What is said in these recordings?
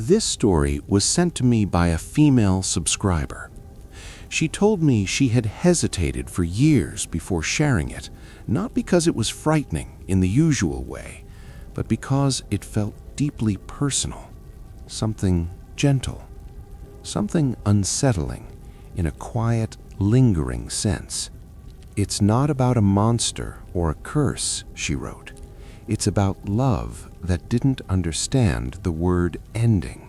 This story was sent to me by a female subscriber. She told me she had hesitated for years before sharing it, not because it was frightening in the usual way, but because it felt deeply personal, something gentle, something unsettling in a quiet, lingering sense. "It's not about a monster or a curse," she wrote. "It's about love that didn't understand the word ending."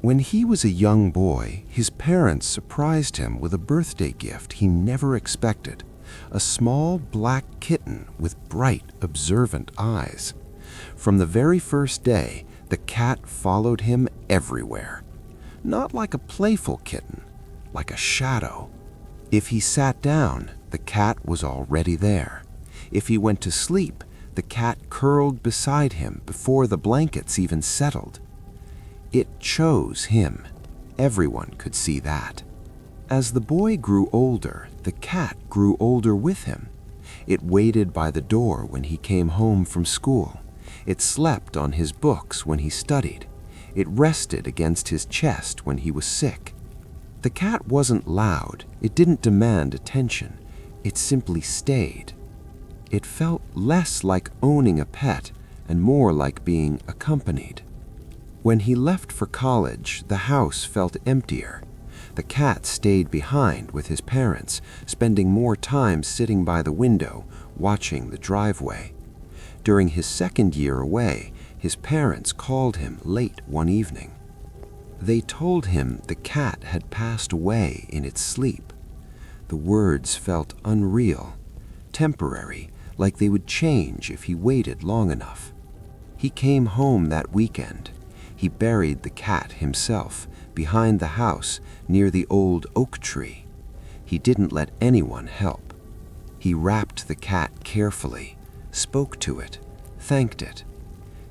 When he was a young boy, his parents surprised him with a birthday gift he never expected, a small black kitten with bright, observant eyes. From the very first day, the cat followed him everywhere. Not like a playful kitten, like a shadow. If he sat down, the cat was already there. If he went to sleep, the cat curled beside him before the blankets even settled. It chose him. Everyone could see that. As the boy grew older, the cat grew older with him. It waited by the door when he came home from school. It slept on his books when he studied. It rested against his chest when he was sick. The cat wasn't loud. It didn't demand attention. It simply stayed. It felt less like owning a pet and more like being accompanied. When he left for college, the house felt emptier. The cat stayed behind with his parents, spending more time sitting by the window, watching the driveway. During his second year away, his parents called him late one evening. They told him the cat had passed away in its sleep. The words felt unreal, temporary, like they would change if he waited long enough. He came home that weekend. He buried the cat himself behind the house near the old oak tree. He didn't let anyone help. He wrapped the cat carefully, spoke to it, thanked it.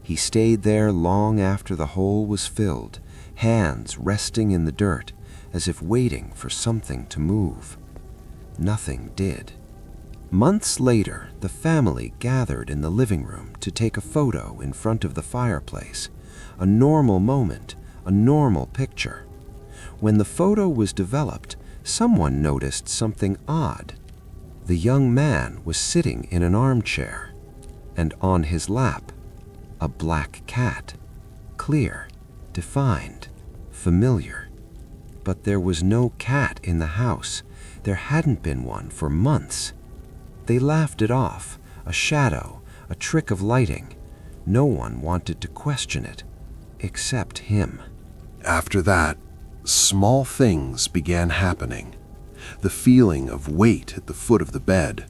He stayed there long after the hole was filled, hands resting in the dirt, as if waiting for something to move. Nothing did. Months later, the family gathered in the living room to take a photo in front of the fireplace. A normal moment, a normal picture. When the photo was developed, someone noticed something odd. The young man was sitting in an armchair, and on his lap, a black cat. Clear, defined, familiar. But there was no cat in the house. There hadn't been one for months. They laughed it off, a shadow, a trick of lighting. No one wanted to question it, except him. After that, small things began happening. The feeling of weight at the foot of the bed,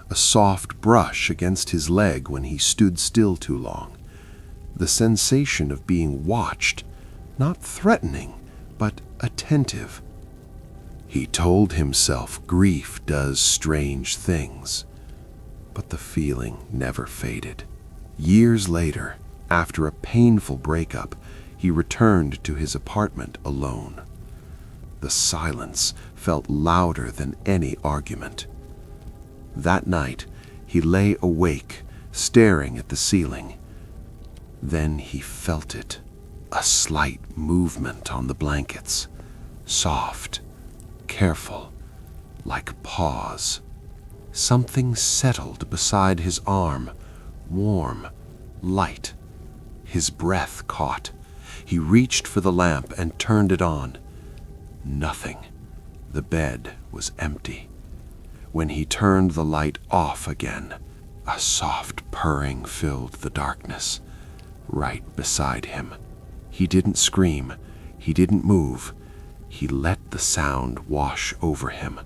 a soft brush against his leg when he stood still too long, the sensation of being watched, not threatening, but attentive. He told himself grief does strange things, but the feeling never faded. Years later, after a painful breakup, he returned to his apartment alone. The silence felt louder than any argument. That night, he lay awake, staring at the ceiling. Then he felt it, a slight movement on the blankets, soft, careful, like paws. Something settled beside his arm, warm, light. His breath caught. He reached for the lamp and turned it on. Nothing. The bed was empty. When he turned the light off again, a soft purring filled the darkness, right beside him. He didn't scream. He didn't move. He let the sound wash over him.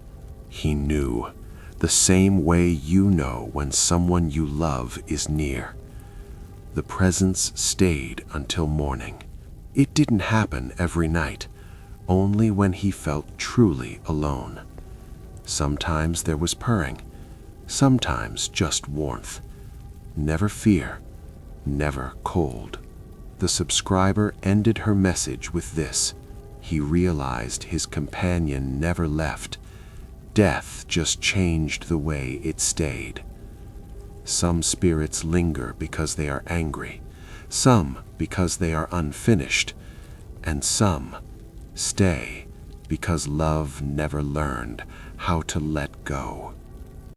He knew, the same way you know when someone you love is near. The presence stayed until morning. It didn't happen every night, only when he felt truly alone. Sometimes there was purring, sometimes just warmth. Never fear, never cold. The subscriber ended her message with this. He realized his companion never left. Death just changed the way it stayed. Some spirits linger because they are angry, some because they are unfinished, and some stay because love never learned how to let go.